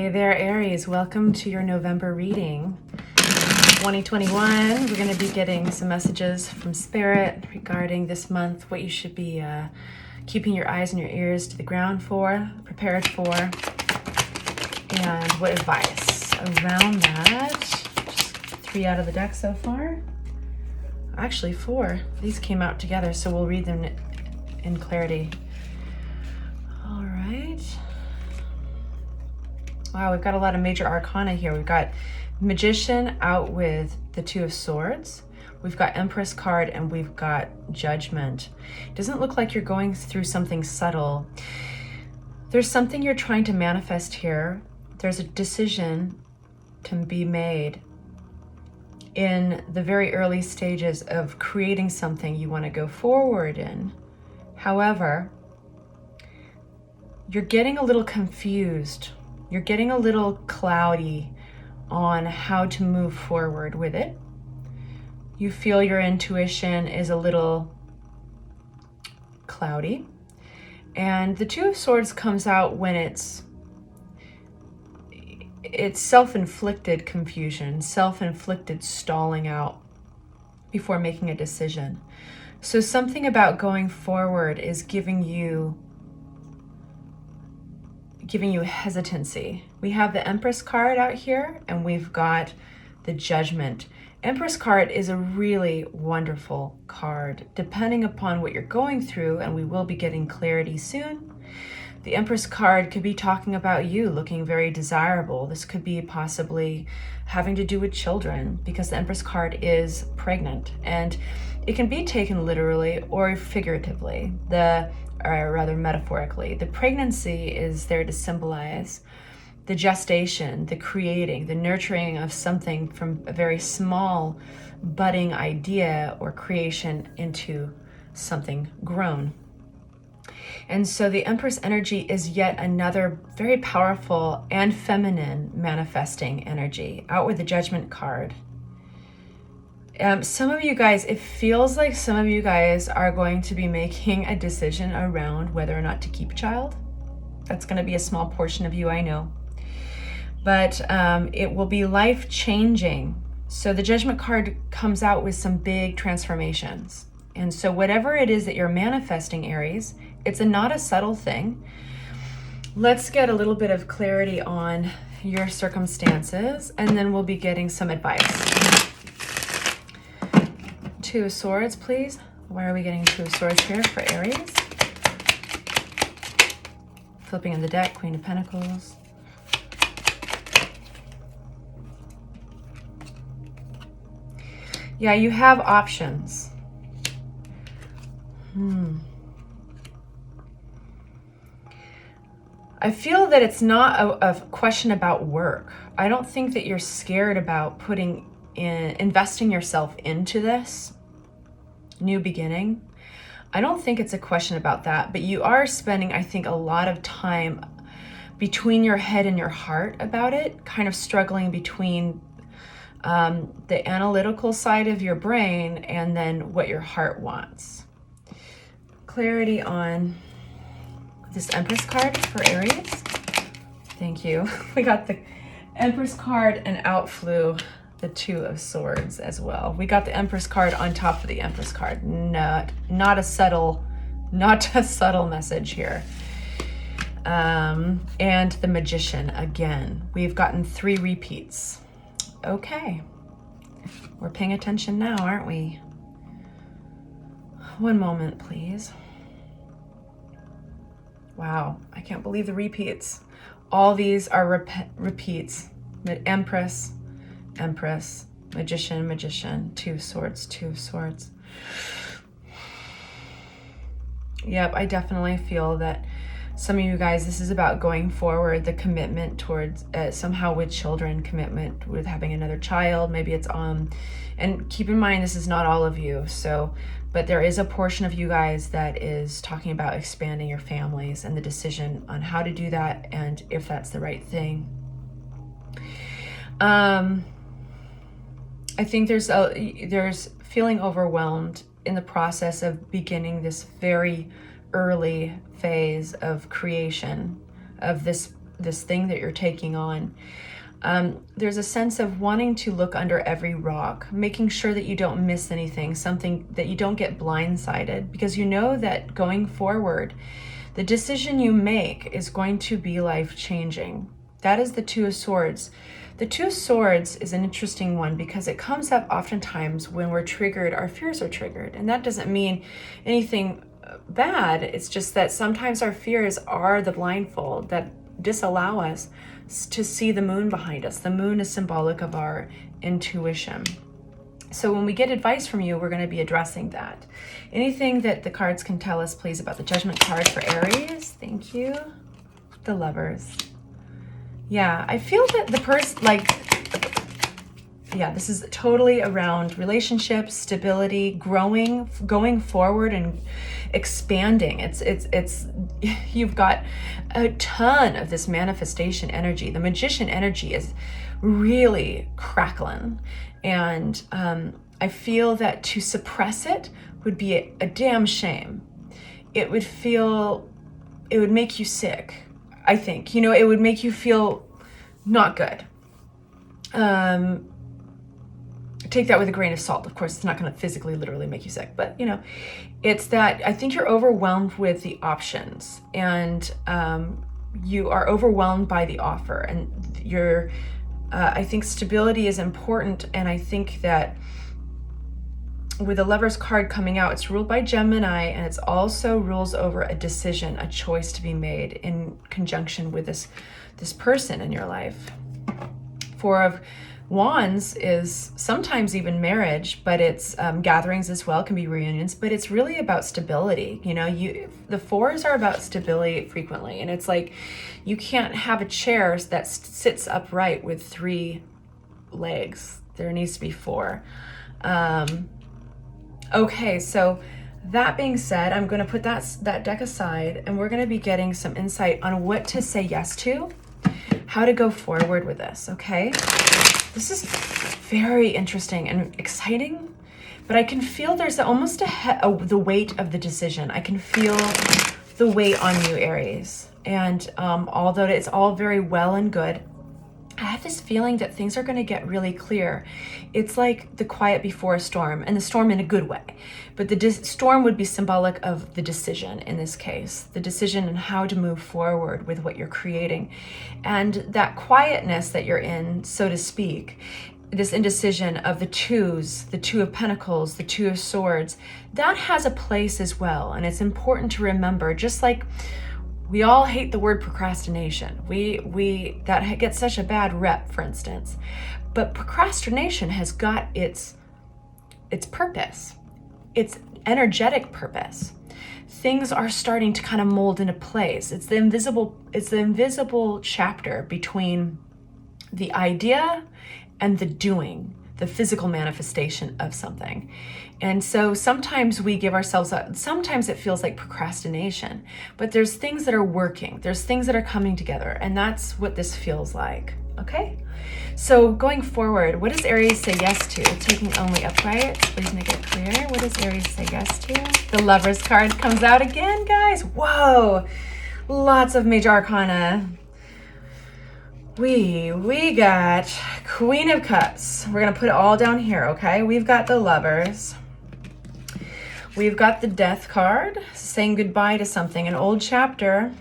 Hey there, Aries. Welcome to your November reading. 2021, we're going to be getting some messages from Spirit regarding this month, what you should be keeping your eyes and your ears to the ground for, prepared for, and what advice around that. Just 3 out of the deck so far. Actually 4. These came out together, so we'll read them in clarity. All right. Wow, we've got a lot of major arcana here. We've got Magician out with the 2 of Swords. We've got Empress card and we've got Judgment. It doesn't look like you're going through something subtle. There's something you're trying to manifest here. There's a decision to be made in the very early stages of creating something you want to go forward in. However, you're getting a little confused. You're getting a little cloudy on how to move forward with it. You feel your intuition is a little cloudy. And the 2 of Swords comes out when it's self-inflicted confusion, self-inflicted stalling out before making a decision. So something about going forward is giving you hesitancy. We have the Empress card out here and we've got the Judgment. Empress card is a really wonderful card depending upon what you're going through, and we will be getting clarity soon. The Empress card could be talking about you looking very desirable. This could be possibly having to do with children, because the Empress card is pregnant, and it can be taken literally or figuratively, or rather metaphorically. The pregnancy is there to symbolize the gestation, the creating, the nurturing of something from a very small budding idea or creation into something grown. And so the Empress energy is yet another very powerful and feminine manifesting energy, out with the Judgment card. Some of you guys, it feels like some of you guys are going to be making a decision around whether or not to keep a child. That's going to be a small portion of you, I know. But it will be life-changing. So the Judgment card comes out with some big transformations. And so whatever it is that you're manifesting, Aries, it's not a subtle thing. Let's get a little bit of clarity on your circumstances, and then we'll be getting some advice. 2 of Swords, please. Why are we getting 2 of Swords here for Aries? Flipping in the deck, Queen of Pentacles. Yeah, you have options. I feel that it's not a question about work. I don't think that you're scared about investing yourself into this new beginning. I don't think it's a question about that, but you are spending, I think, a lot of time between your head and your heart about it, kind of struggling between the analytical side of your brain and then what your heart wants. Clarity on this Empress card for Aries. Thank you. We got the Empress card and out flew the 2 of Swords as well. We got the Empress card on top of the Empress card. Not a subtle message here. And the Magician again. We've gotten 3 repeats. Okay. We're paying attention now, aren't we? One moment, please. Wow, I can't believe the repeats. All these are repeats. Empress, Empress, Magician, Magician, 2 of Swords, 2 of Swords. Yep, I definitely feel that some of you guys, this is about going forward, the commitment towards somehow with children, commitment with having another child. Maybe it's and keep in mind, this is not all of you. So, but there is a portion of you guys that is talking about expanding your families and the decision on how to do that and if that's the right thing. I think there's feeling overwhelmed in the process of beginning this very early phase of creation of this this thing that you're taking on. There's a sense of wanting to look under every rock, making sure that you don't miss anything, something that you don't get blindsided, because you know that going forward, the decision you make is going to be life-changing. That is the Two of Swords. The Two of Swords is an interesting one because it comes up oftentimes when we're triggered, our fears are triggered. And that doesn't mean anything bad. It's just that sometimes our fears are the blindfold that disallow us to see the moon behind us. The moon is symbolic of our intuition. So when we get advice from you, we're going to be addressing that. Anything that the cards can tell us, please, about the Judgment card for Aries. Thank you. The Lovers. Yeah, I feel that the person, this is totally around relationships, stability, growing, going forward and expanding. It's you've got a ton of this manifestation energy. The Magician energy is really crackling. And I feel that to suppress it would be a damn shame. It would make you sick, I think. It would make you feel not good. Take that with a grain of salt. Of course, it's not going to physically, literally make you sick, but it's that I think you're overwhelmed with the options, and you are overwhelmed by the offer, and I think stability is important. And I think that with the Lover's card coming out, it's ruled by Gemini, and it's also rules over a decision, a choice to be made in conjunction with this person in your life. Four of Wands is sometimes even marriage, but it's gatherings as well, can be reunions, but it's really about stability. The fours are about stability frequently, and it's like you can't have a chair that sits upright with 3 legs. There needs to be 4. Okay, so that being said, I'm going to put that deck aside, and we're going to be getting some insight on what to say yes to, how to go forward with this, okay? This is very interesting and exciting, but I can feel there's almost the weight of the decision. I can feel the weight on you, Aries. And although it's all very well and good, I have this feeling that things are going to get really clear. It's like the quiet before a storm, and the storm in a good way. But the storm would be symbolic of the decision in this case, the decision on how to move forward with what you're creating. And that quietness that you're in, so to speak, this indecision of the twos, the Two of Pentacles, the Two of Swords, that has a place as well. And it's important to remember, just like we all hate the word procrastination. That gets such a bad rep, for instance. But procrastination has got its purpose. Its energetic purpose. Things are starting to kind of mold into place. It's the invisible chapter between the idea and the doing, the physical manifestation of something. And so sometimes we give ourselves sometimes it feels like procrastination, but there's things that are working. There's things that are coming together, and that's what this feels like. Okay? So going forward, what does Aries say yes to? Taking only upright. Please make it clear. What does Aries say yes to? The Lover's card comes out again, guys. Whoa! Lots of major arcana. We got Queen of Cups. We're going to put it all down here, okay? We've got the Lovers. We've got the Death card, saying goodbye to something, an old chapter.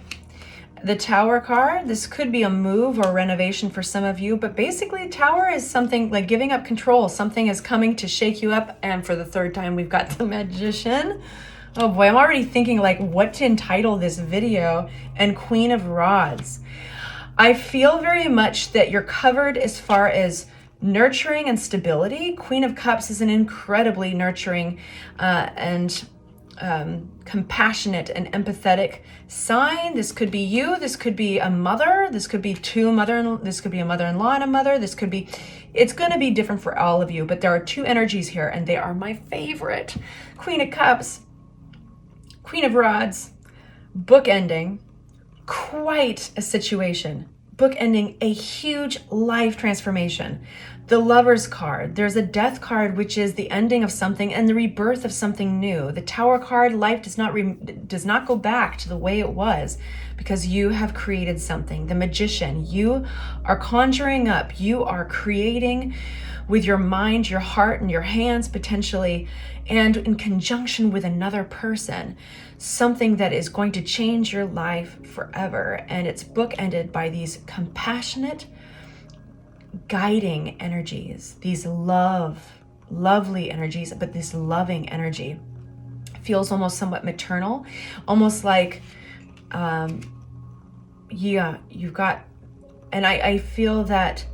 The Tower card, this could be a move or renovation for some of you, but basically Tower is something like giving up control. Something is coming to shake you up. And for the third time, we've got the Magician. Oh boy, I'm already thinking like what to entitle this video. And Queen of Rods. I feel very much that you're covered as far as nurturing and stability. Queen of Cups is an incredibly nurturing and compassionate and empathetic sign. This could be you. This could be a mother. This could be this could be a mother-in-law and a mother. It's going to be different for all of you, but there are 2 energies here, and they are my favorite. Queen of Cups, Queen of Rods, bookending. Quite a situation. bookending a huge life transformation. The Lover's card, there's a Death card, which is the ending of something and the rebirth of something new. The Tower card, life does not go back to the way it was because you have created something. The Magician, you are conjuring up, you are creating with your mind, your heart, and your hands potentially, and in conjunction with another person, something that is going to change your life forever. And it's bookended by these compassionate, guiding energies, these lovely energies, but this loving energy feels almost somewhat maternal, almost like, you've got, and I feel that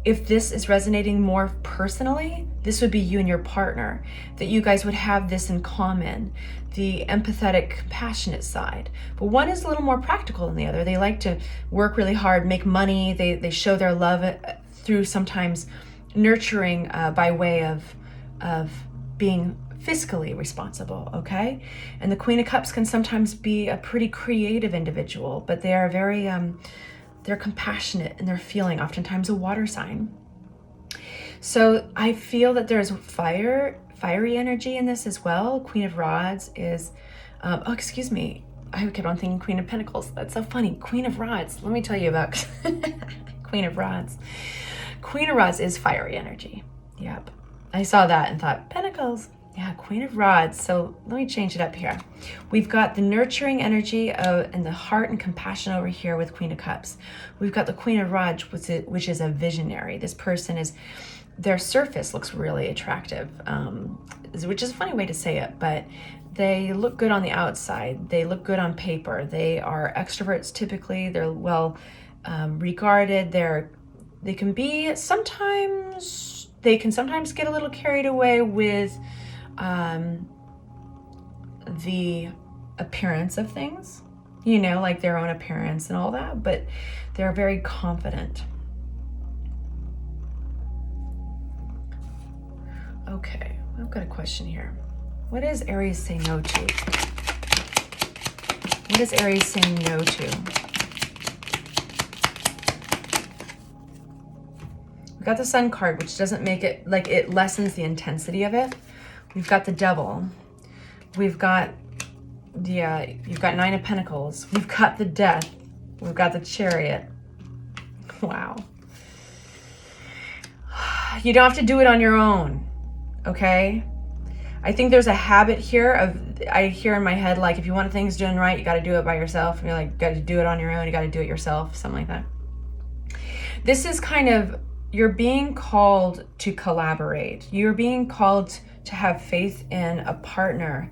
if this is resonating more personally, this would be you and your partner, that you guys would have this in common, the empathetic, compassionate side. But one is a little more practical than the other. They like to work really hard, make money. They show their love through sometimes nurturing by way of being fiscally responsible, okay? And the Queen of Cups can sometimes be a pretty creative individual, but they are very, they're compassionate in their feeling, oftentimes a water sign. So I feel that there's fiery energy in this as well. Queen of Rods is, oh, excuse me. I kept on thinking Queen of Pentacles. That's so funny. Queen of Rods. Let me tell you about Queen of Rods. Queen of Rods is fiery energy. Yep. I saw that and thought, Pentacles. Yeah, Queen of Rods. So let me change it up here. We've got the nurturing energy and the heart and compassion over here with Queen of Cups. We've got the Queen of Rods, which is a visionary. This person is, their surface looks really attractive, which is a funny way to say it, but they look good on the outside. They look good on paper. They are extroverts typically. They're well regarded. They can sometimes get a little carried away with the appearance of things, like their own appearance and all that, but they're very confident. Okay, I've got a question here. What does Aries say no to? What is Aries saying no to? We got the Sun card, which doesn't make it, like, it lessens the intensity of it. We've got the Devil. We've got, you've got Nine of Pentacles. We've got the Death. We've got the Chariot. Wow. You don't have to do it on your own, okay? I think there's a habit here I hear in my head, like, if you want things doing right, you got to do it by yourself. And you're like, got to do it on your own. You got to do it yourself, something like that. This is kind of, you're being called to collaborate. You're being called to have faith in a partner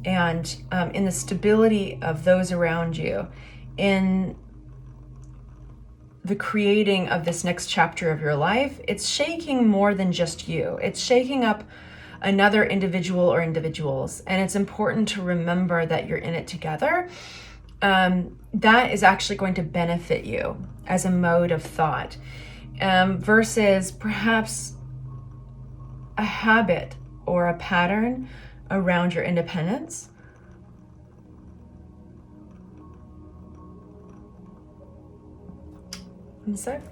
and in the stability of those around you, in the creating of this next chapter of your life. It's shaking more than just you. It's shaking up another individual or individuals. And it's important to remember that you're in it together. That is actually going to benefit you as a mode of thought, versus perhaps a habit or a pattern around your independence. One sec.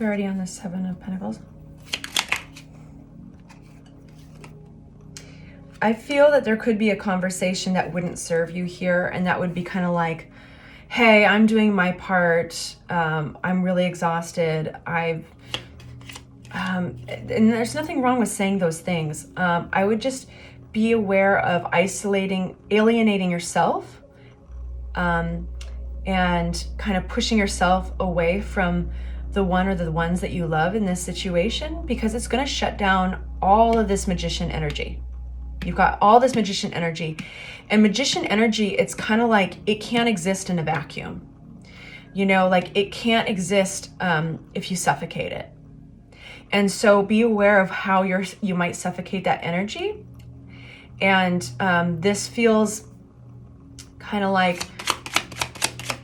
We're already on the Seven of Pentacles. I feel that there could be a conversation that wouldn't serve you here, and that would be kind of like, hey, I'm doing my part. I'm really exhausted. And there's nothing wrong with saying those things. I would just be aware of alienating yourself, and kind of pushing yourself away from the one or the ones that you love in this situation, because it's going to shut down all of this magician energy. You've got all this magician energy, and magician energy, it's kind of like it can't exist in a vacuum. Like it can't exist if you suffocate it. And so be aware of how you might suffocate that energy. And this feels kind of like,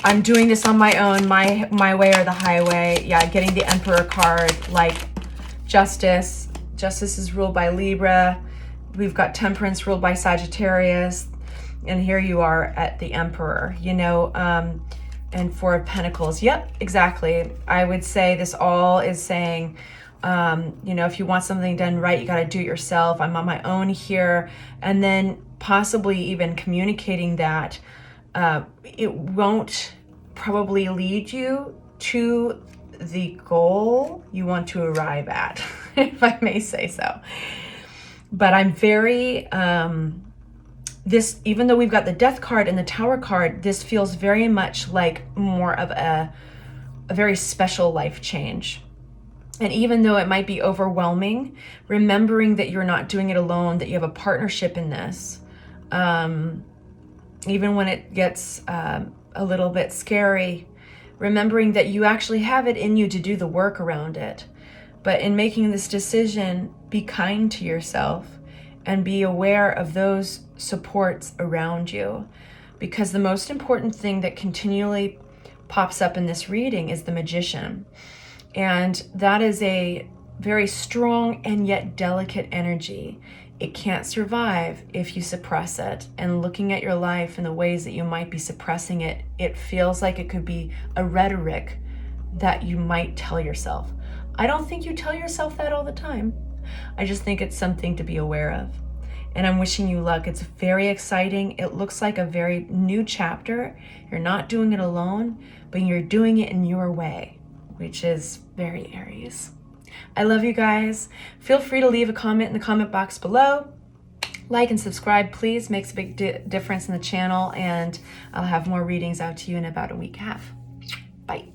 I'm doing this on my own, my way or the highway. Yeah, getting the Emperor card, like justice. Justice is ruled by Libra. We've got Temperance ruled by Sagittarius. And here you are at the Emperor, you know, and Four of Pentacles. Yep, exactly. I would say this all is saying, you know, if you want something done right, you got to do it yourself. I'm on my own here. And then possibly even communicating that it won't probably lead you to the goal you want to arrive at, if I may say so. But I'm very, this, even though we've got the Death card and the Tower card, this feels very much like more of a very special life change. And even though it might be overwhelming, remembering that you're not doing it alone, that you have a partnership in this, even when it gets a little bit scary, remembering that you actually have it in you to do the work around it. But in making this decision, be kind to yourself and be aware of those supports around you. Because the most important thing that continually pops up in this reading is the Magician. And that is a very strong and yet delicate energy. It can't survive if you suppress it. And looking at your life and the ways that you might be suppressing it, it feels like it could be a rhetoric that you might tell yourself. I don't think you tell yourself that all the time. I just think it's something to be aware of. And I'm wishing you luck. It's very exciting. It looks like a very new chapter. You're not doing it alone, but you're doing it in your way, which is very Aries. I love you guys. Feel free to leave a comment in the comment box below. Like and subscribe, please. Makes a big difference in the channel, and I'll have more readings out to you in about a week and a half. Bye.